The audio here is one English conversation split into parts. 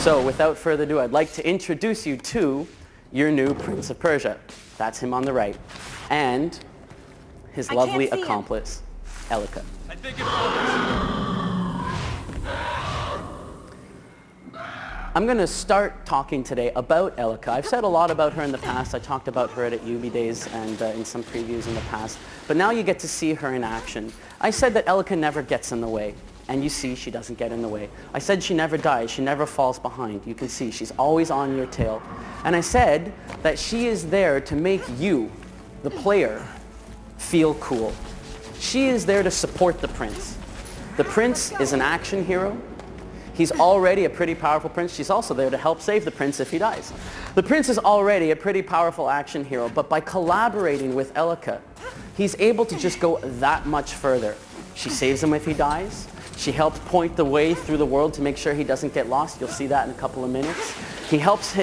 So without further ado, I'd like to introduce you to your new Prince of Persia. That's him on the right. And his lovely accomplice, Elika. I think it's I'm going to start talking today about Elika. I've said a lot about her in the past. I talked about her at UB Days and in some previews in the past. But now you get to see her in action. I said that Elika never gets in the way. And you see she doesn't get in the way. I said she never dies. She never falls behind. You can see she's always on your tail. And I said that she is there to make you, the player, feel cool. She is there to support the prince. The prince is an action hero. He's already a pretty powerful prince. She's also there to help save the prince if he dies. The prince is already a pretty powerful action hero, but by collaborating with Elika, he's able to just go that much further. She saves him if he dies. She helps point the way through the world to make sure he doesn't get lost. You'll see that in a couple of minutes. She helps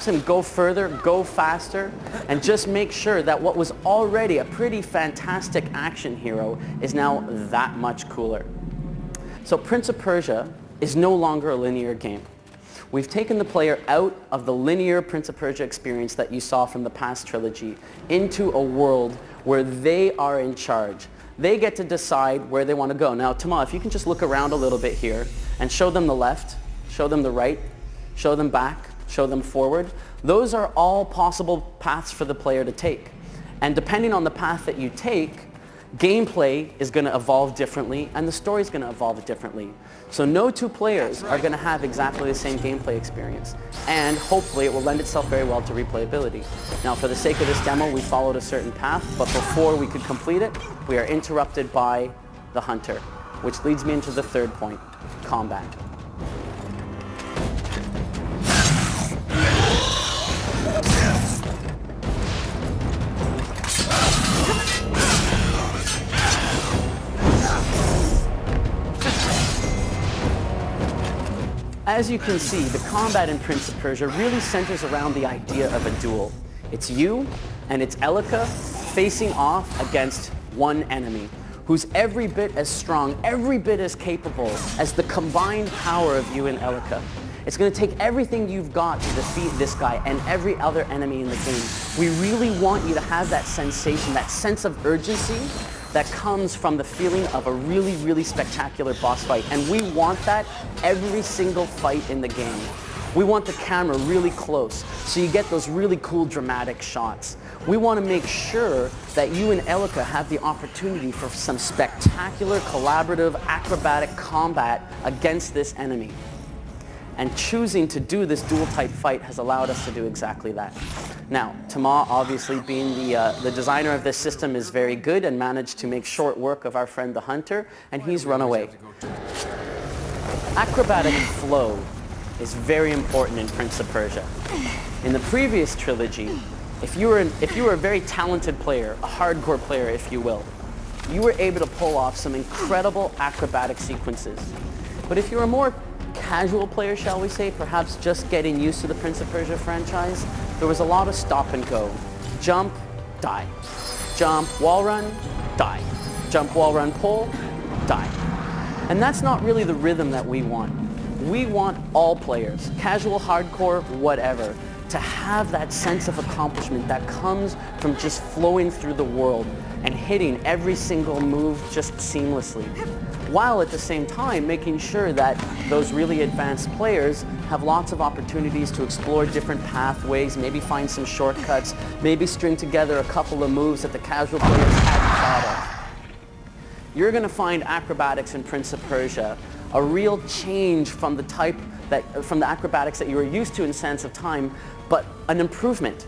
him go further, go faster, and just make sure that what was already a pretty fantastic action hero is now that much cooler. So Prince of Persia is no longer a linear game. We've taken the player out of the linear Prince of Persia experience that you saw from the past trilogy into a world where they are in charge. They get to decide where they want to go. Now, Tama, if you can just look around a little bit here and show them the left, show them the right, show them back, show them forward. Those are all possible paths for the player to take. And depending on the path that you take, gameplay is going to evolve differently and the story is going to evolve differently. So no two players are going to have exactly the same gameplay experience. And hopefully it will lend itself very well to replayability. Now for the sake of this demo, we followed a certain path, but before we could complete it, we are interrupted by the hunter, which leads me into the third point, combat. As you can see, the combat in Prince of Persia really centers around the idea of a duel. It's you and it's Elika facing off against one enemy who's every bit as strong, every bit as capable as the combined power of you and Elika. It's going to take everything you've got to defeat this guy and every other enemy in the game. We really want you to have that sensation, that sense of urgency that comes from the feeling of a really, really spectacular boss fight. And we want that every single fight in the game. We want the camera really close, so you get those really cool dramatic shots. We want to make sure that you and Elika have the opportunity for some spectacular, collaborative, acrobatic combat against this enemy. And choosing to do this dual-type fight has allowed us to do exactly that. Now, Tama, obviously being the designer of this system, is very good and managed to make short work of our friend the hunter, and he's run away. Acrobatic flow is very important in Prince of Persia. In the previous trilogy, if you were a very talented player, a hardcore player if you will, you were able to pull off some incredible acrobatic sequences. But if you're a more casual player, shall we say, perhaps just getting used to the Prince of Persia franchise, there was a lot of stop and go. Jump, die. Jump, wall run, die. Jump, wall run, pull, die. And that's not really the rhythm that we want. We want all players, casual, hardcore, whatever, to have that sense of accomplishment that comes from just flowing through the world and hitting every single move just seamlessly, while at the same time making sure that those really advanced players have lots of opportunities to explore different pathways, maybe find some shortcuts, maybe string together a couple of moves that the casual players hadn't thought of. You're going to find acrobatics in Prince of Persia a real change from the acrobatics that you were used to in Sands of Time, but an improvement.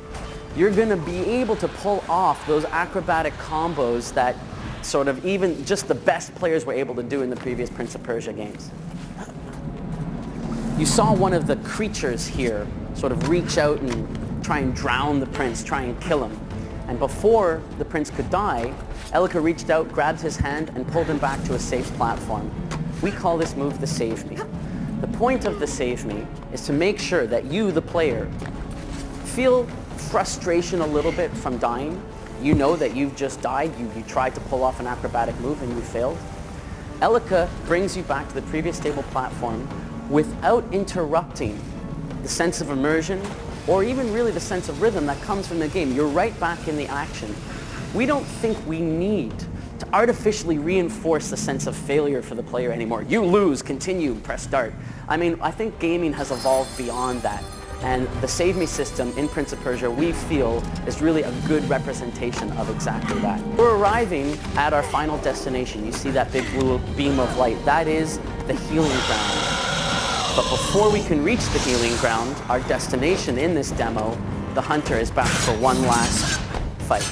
You're going to be able to pull off those acrobatic combos that sort of even just the best players were able to do in the previous Prince of Persia games. You saw one of the creatures here sort of reach out and try and drown the prince, try and kill him. And before the prince could die, Elika reached out, grabbed his hand, and pulled him back to a safe platform. We call this move the Save Me. The point of the Save Me is to make sure that you, the player, feel frustration a little bit from dying. You know that you've just died, you tried to pull off an acrobatic move and you failed. Elika brings you back to the previous stable platform without interrupting the sense of immersion, or even really the sense of rhythm that comes from the game. You're right back in the action. We don't think we need to artificially reinforce the sense of failure for the player anymore. You lose, continue, press start. I mean, I think gaming has evolved beyond that. And the Save Me system in Prince of Persia, we feel, is really a good representation of exactly that. We're arriving at our final destination. You see that big blue beam of light. That is the healing ground. But before we can reach the healing ground, our destination in this demo, the hunter is back for one last fight.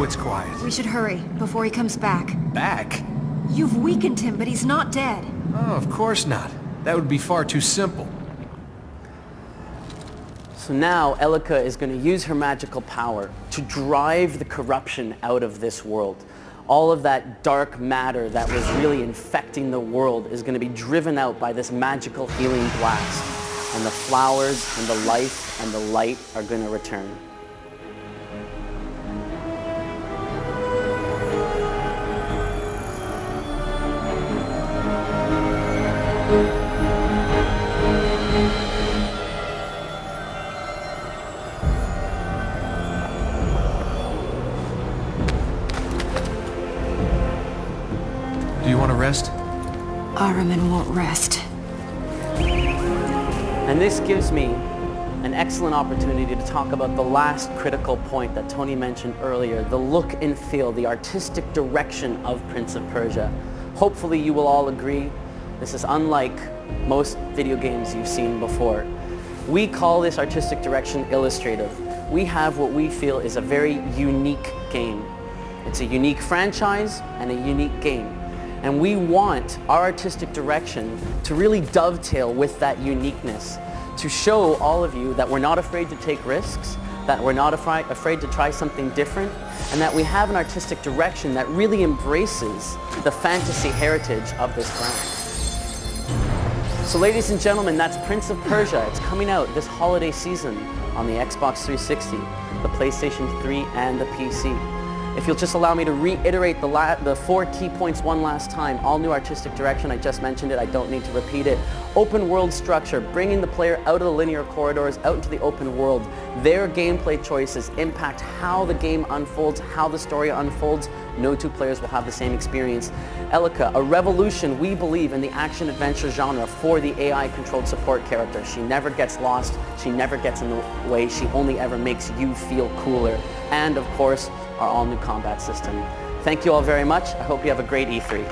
It's quiet. We should hurry, before he comes back. Back? You've weakened him, but he's not dead. Oh, of course not. That would be far too simple. So now Elika is going to use her magical power to drive the corruption out of this world. All of that dark matter that was really infecting the world is going to be driven out by this magical healing blast. And the flowers and the life and the light are going to return. Do you want to rest? Ahriman won't rest. And this gives me an excellent opportunity to talk about the last critical point that Tony mentioned earlier, the look and feel, the artistic direction of Prince of Persia. Hopefully you will all agree, this is unlike most video games you've seen before. We call this artistic direction illustrative. We have what we feel is a very unique game. It's a unique franchise and a unique game. And we want our artistic direction to really dovetail with that uniqueness, to show all of you that we're not afraid to take risks, that we're not afraid to try something different, and that we have an artistic direction that really embraces the fantasy heritage of this brand. So ladies and gentlemen, that's Prince of Persia. It's coming out this holiday season on the Xbox 360, the PlayStation 3, and the PC. If you'll just allow me to reiterate the 4 key points one last time. All new artistic direction, I just mentioned it, I don't need to repeat it. Open world structure, bringing the player out of the linear corridors, out into the open world. Their gameplay choices impact how the game unfolds, how the story unfolds. No two players will have the same experience. Elika, a revolution, we believe, in the action-adventure genre for the AI-controlled support character. She never gets lost, she never gets in the way, she only ever makes you feel cooler. And of course, our all-new combat system. Thank you all very much. I hope you have a great E3.